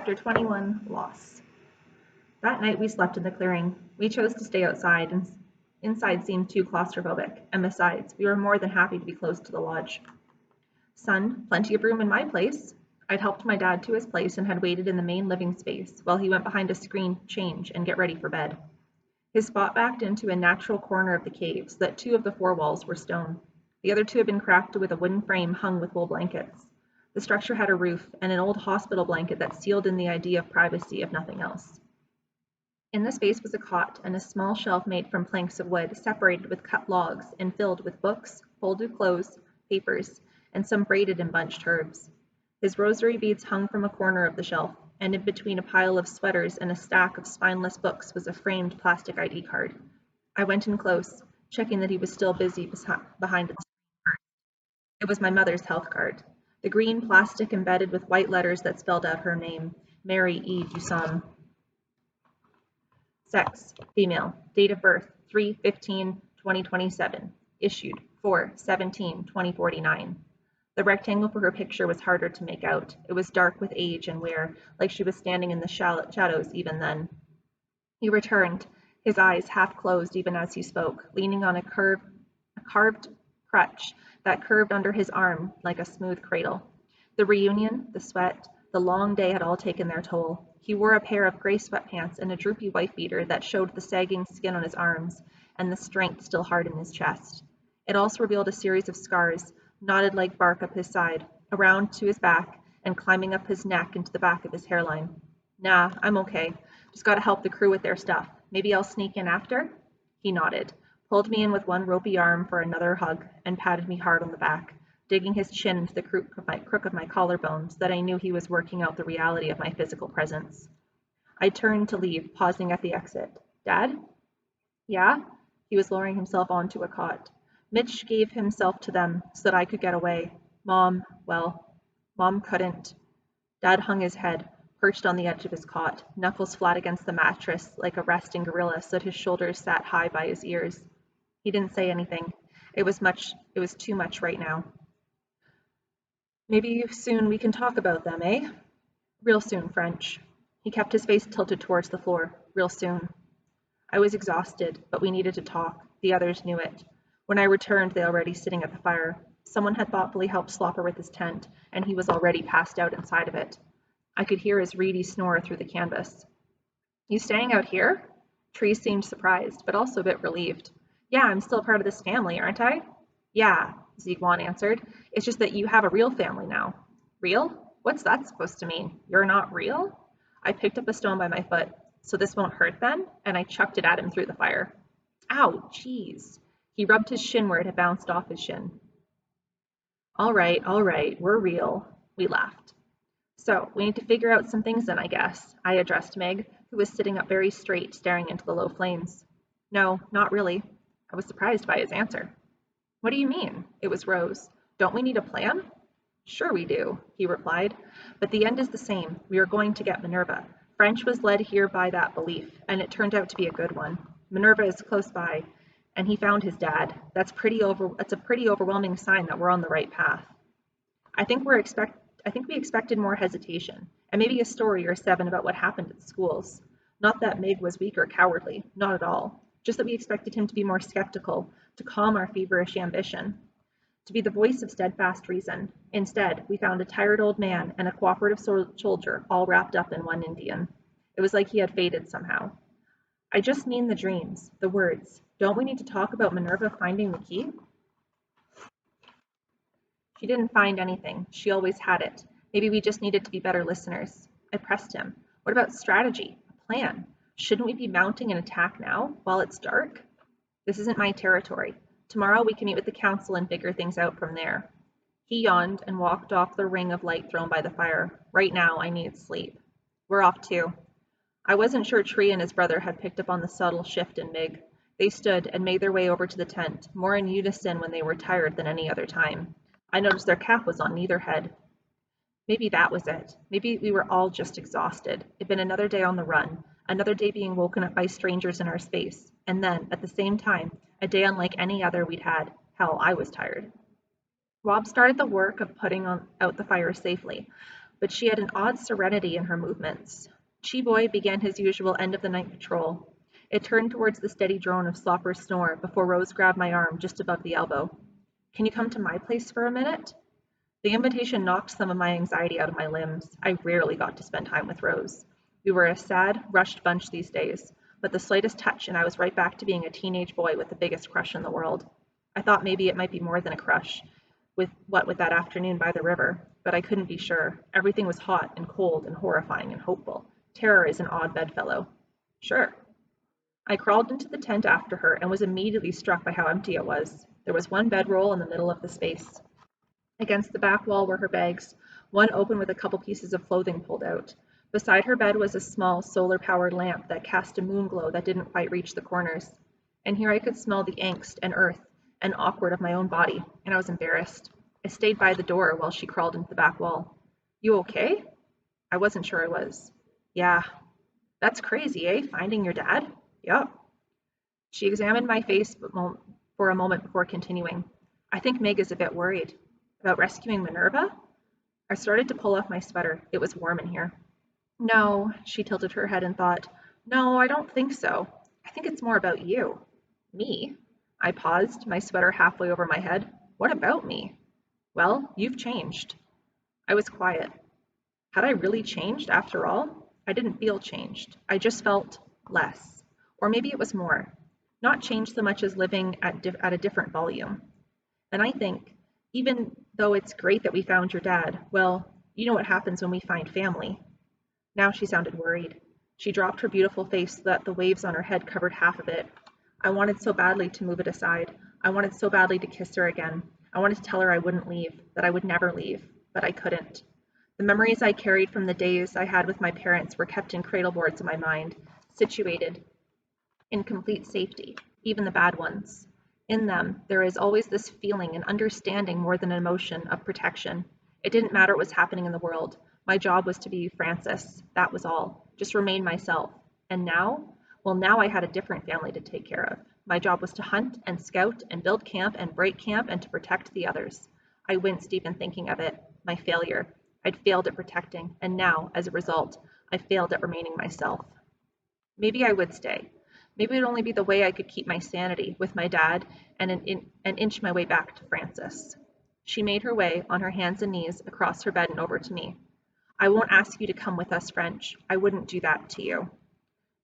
Chapter 21, Loss. That night we slept in the clearing. We chose to stay outside, and inside seemed too claustrophobic, and besides, we were more than happy to be close to the lodge. Son, plenty of room in my place. I'd helped my dad to his place and had waited in the main living space while he went behind a screen to change and get ready for bed. His spot backed into a natural corner of the cave so that 2 of the 4 walls were stone. The other 2 had been cracked with a wooden frame hung with wool blankets. The structure had a roof and an old hospital blanket that sealed in the idea of privacy, if nothing else. In the space was a cot and a small shelf made from planks of wood, separated with cut logs and filled with books, folded clothes, papers, and some braided and bunched herbs. His rosary beads hung from a corner of the shelf, and in between a pile of sweaters and a stack of spineless books was a framed plastic ID card. I went in close, checking that he was still busy behind the screen. It was my mother's health card. The green plastic embedded with white letters that spelled out her name, Mary E. Dusson. Sex, female. Date of birth, 3/15/2027. Issued, 4/17/2049. The rectangle for her picture was harder to make out. It was dark with age and wear, like she was standing in the shadows even then. He returned, his eyes half closed even as he spoke, leaning on a carved crutch that curved under his arm like a smooth cradle. The reunion, the sweat, the long day had all taken their toll. He wore a pair of gray sweatpants and a droopy wife beater that showed the sagging skin on his arms and the strength still hard in his chest. It also revealed a series of scars, knotted like bark up his side, around to his back, and climbing up his neck into the back of his hairline. Nah, I'm okay. Just gotta help the crew with their stuff. Maybe I'll sneak in after? He nodded, pulled me in with one ropey arm for another hug, and patted me hard on the back, digging his chin into the crook of my collarbone so that I knew he was working out the reality of my physical presence. I turned to leave, pausing at the exit. Dad? Yeah? He was lowering himself onto a cot. Mitch gave himself to them so that I could get away. Mom couldn't. Dad hung his head, perched on the edge of his cot, knuckles flat against the mattress like a resting gorilla so that his shoulders sat high by his ears. He didn't say anything. It was too much right now. Maybe soon we can talk about them, eh? Real soon, French. He kept his face tilted towards the floor. Real soon. I was exhausted, but we needed to talk. The others knew it. When I returned, they were already sitting at the fire. Someone had thoughtfully helped Slopper with his tent, and he was already passed out inside of it. I could hear his reedy snore through the canvas. You staying out here? Tree seemed surprised, but also a bit relieved. Yeah, I'm still part of this family, aren't I? Yeah, Ziguan answered. It's just that you have a real family now. Real? What's that supposed to mean? You're not real? I picked up a stone by my foot. So this won't hurt then? And I chucked it at him through the fire. Ow, jeez. He rubbed his shin where it had bounced off his shin. All right, we're real. We laughed. So, we need to figure out some things then, I guess. I addressed Meg, who was sitting up very straight, staring into the low flames. No, not really. I was surprised by his answer. What do you mean? It was Rose. Don't we need a plan? Sure we do, he replied. But the end is the same. We are going to get Minerva. French was led here by that belief, and it turned out to be a good one. Minerva is close by, and he found his dad. That's a pretty overwhelming sign that we're on the right path. I think we expected more hesitation, and maybe a story or 7 about what happened at the schools. Not that Meg was weak or cowardly, not at all. Just that we expected him to be more skeptical, to calm our feverish ambition, to be the voice of steadfast reason. Instead, we found a tired old man and a cooperative soldier all wrapped up in one Indian. It was like he had faded somehow. I just mean the dreams, the words. Don't we need to talk about Minerva finding the key? She didn't find anything. She always had it. Maybe we just needed to be better listeners. I pressed him. What about strategy? A plan? Shouldn't we be mounting an attack now, while it's dark? This isn't my territory. Tomorrow we can meet with the council and figure things out from there. He yawned and walked off the ring of light thrown by the fire. Right now, I need sleep. We're off too. I wasn't sure Tree and his brother had picked up on the subtle shift in Mig. They stood and made their way over to the tent, more in unison when they were tired than any other time. I noticed their cap was on neither head. Maybe that was it. Maybe we were all just exhausted. It'd been another day on the run, another day being woken up by strangers in our space, and then, at the same time, a day unlike any other we'd had. Hell, I was tired. Rob started the work of putting out the fire safely, but she had an odd serenity in her movements. Chi-Boy began his usual end-of-the-night patrol. It turned towards the steady drone of Slopper's snore before Rose grabbed my arm just above the elbow. "Can you come to my place for a minute?" The invitation knocked some of my anxiety out of my limbs. I rarely got to spend time with Rose. We were a sad, rushed bunch these days, but the slightest touch and I was right back to being a teenage boy with the biggest crush in the world. I thought maybe it might be more than a crush, with that afternoon by the river, but I couldn't be sure. Everything was hot and cold and horrifying and hopeful. Terror is an odd bedfellow. Sure. I crawled into the tent after her and was immediately struck by how empty it was. There was one bedroll in the middle of the space. Against the back wall were her bags, one open with a couple pieces of clothing pulled out. Beside her bed was a small solar-powered lamp that cast a moon glow that didn't quite reach the corners. And here I could smell the angst and earth and awkward of my own body, and I was embarrassed. I stayed by the door while she crawled into the back wall. "You okay?" I wasn't sure I was. "Yeah." "That's crazy, eh? Finding your dad?" "Yup." She examined my face for a moment before continuing. "I think Meg is a bit worried." "About rescuing Minerva?" I started to pull off my sweater. It was warm in here. "No," she tilted her head and thought. "No, I don't think so. I think it's more about you." "Me?" I paused, my sweater halfway over my head. "What about me?" "Well, you've changed." I was quiet. Had I really changed after all? I didn't feel changed. I just felt less. Or maybe it was more. Not changed so much as living at a different volume. And I think, even though it's great that we found your dad, well, you know what happens when we find family. Now she sounded worried. She dropped her beautiful face so that the waves on her head covered half of it. I wanted so badly to move it aside. I wanted so badly to kiss her again. I wanted to tell her I wouldn't leave, that I would never leave, but I couldn't. The memories I carried from the days I had with my parents were kept in cradleboards in my mind, situated in complete safety, even the bad ones. In them, there is always this feeling and understanding more than an emotion of protection. It didn't matter what was happening in the world. My job was to be Frances. That was all. Just remain myself. And now? Well, now I had a different family to take care of. My job was to hunt and scout and build camp and break camp and to protect the others. I winced even thinking of it. My failure. I'd failed at protecting, and now, as a result, I failed at remaining myself. Maybe I would stay. Maybe it would only be the way I could keep my sanity with my dad and inch my way back to Frances. She made her way on her hands and knees across her bed and over to me. "I won't ask you to come with us, French. I wouldn't do that to you."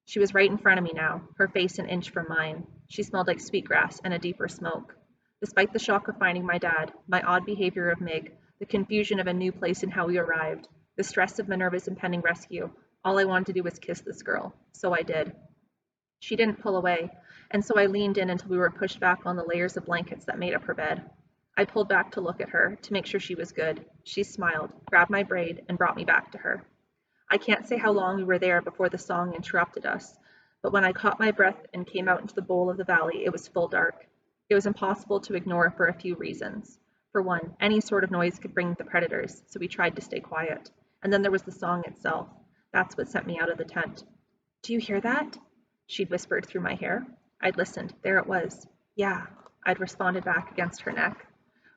She was right in front of me now, her face an inch from mine. She smelled like sweetgrass and a deeper smoke. Despite the shock of finding my dad, my odd behavior of Mig, the confusion of a new place and how we arrived, the stress of Minerva's impending rescue, all I wanted to do was kiss this girl. So I did. She didn't pull away, and so I leaned in until we were pushed back on the layers of blankets that made up her bed. I pulled back to look at her, to make sure she was good. She smiled, grabbed my braid, and brought me back to her. I can't say how long we were there before the song interrupted us, but when I caught my breath and came out into the bowl of the valley, it was full dark. It was impossible to ignore for a few reasons. For one, any sort of noise could bring the predators, so we tried to stay quiet. And then there was the song itself. That's what sent me out of the tent. "Do you hear that?" She'd whispered through my hair. I'd listened. There it was. "Yeah," I'd responded back against her neck.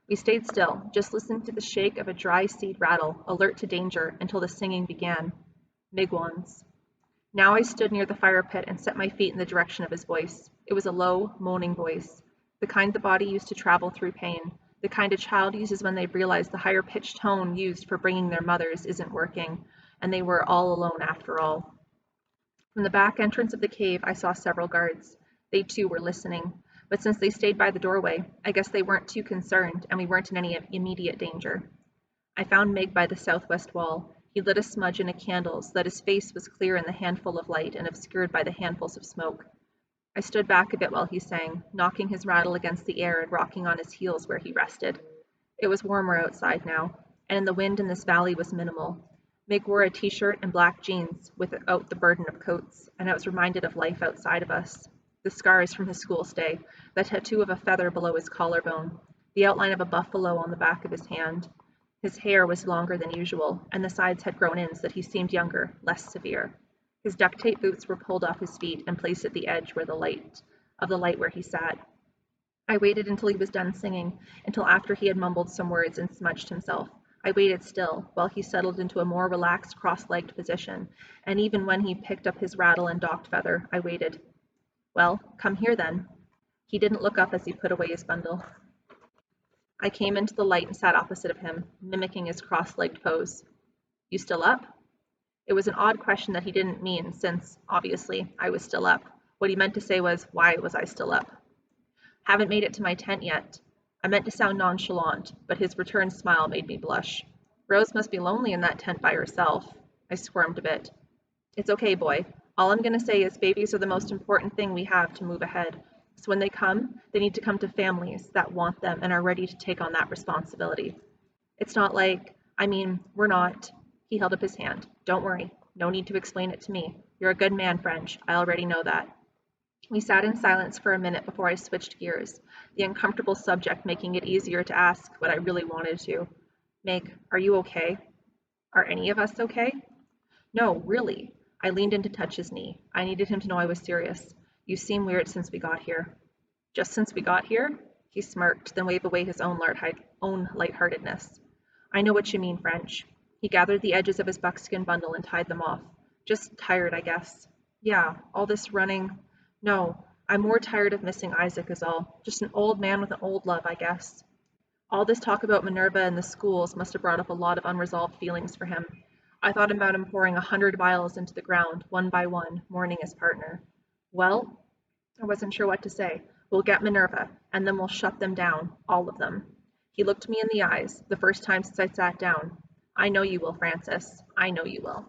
We stayed still, just listening to the shake of a dry seed rattle, alert to danger, until the singing began. Migwans. Now I stood near the fire pit and set my feet in the direction of his voice. It was a low, moaning voice, the kind the body used to travel through pain, the kind a child uses when they realize the higher-pitched tone used for bringing their mothers isn't working, and they were all alone after all. From the back entrance of the cave, I saw several guards. They too were listening, but since they stayed by the doorway, I guess they weren't too concerned, and we weren't in any immediate danger. I found Mig by the southwest wall. He lit a smudge in a candle so that his face was clear in the handful of light and obscured by the handfuls of smoke. I stood back a bit while he sang, knocking his rattle against the air and rocking on his heels where he rested. It was warmer outside now, and the wind in this valley was minimal. Mig wore a t-shirt and black jeans without the burden of coats, and I was reminded of life outside of us. The scars from his school stay, the tattoo of a feather below his collarbone, the outline of a buffalo on the back of his hand. His hair was longer than usual, and the sides had grown in so that he seemed younger, less severe. His duct-tape boots were pulled off his feet and placed at the edge where the light where he sat. I waited until he was done singing, until after he had mumbled some words and smudged himself. I waited still, while he settled into a more relaxed cross-legged position, and even when he picked up his rattle and docked feather, I waited. Well, come here then. He didn't look up as he put away his bundle. I came into the light and sat opposite of him, mimicking his cross-legged pose. You still up? It was an odd question that he didn't mean, since, obviously, I was still up. What he meant to say was, why was I still up? Haven't made it to my tent yet. I meant to sound nonchalant, but his return smile made me blush. Rose must be lonely in that tent by herself. I squirmed a bit. It's okay, boy. All I'm going to say is babies are the most important thing we have to move ahead. So when they come, they need to come to families that want them and are ready to take on that responsibility. It's not like, we're not. He held up his hand. Don't worry. No need to explain it to me. You're a good man, French. I already know that. We sat in silence for a minute before I switched gears, the uncomfortable subject making it easier to ask what I really wanted to. Meg, are you okay? Are any of us okay? No, really. I leaned in to touch his knee. I needed him to know I was serious. You seem weird since we got here. Just since we got here? He smirked, then waved away his own lightheartedness. I know what you mean, French. He gathered the edges of his buckskin bundle and tied them off. Just tired, I guess. Yeah, all this running. No, I'm more tired of missing Isaac is all. Just an old man with an old love, I guess. All this talk about Minerva and the schools must have brought up a lot of unresolved feelings for him. I thought about him pouring 100 vials into the ground, one by one, mourning his partner. Well, I wasn't sure what to say. We'll get Minerva, and then we'll shut them down, all of them. He looked me in the eyes, the first time since I sat down. I know you will, Francis. I know you will.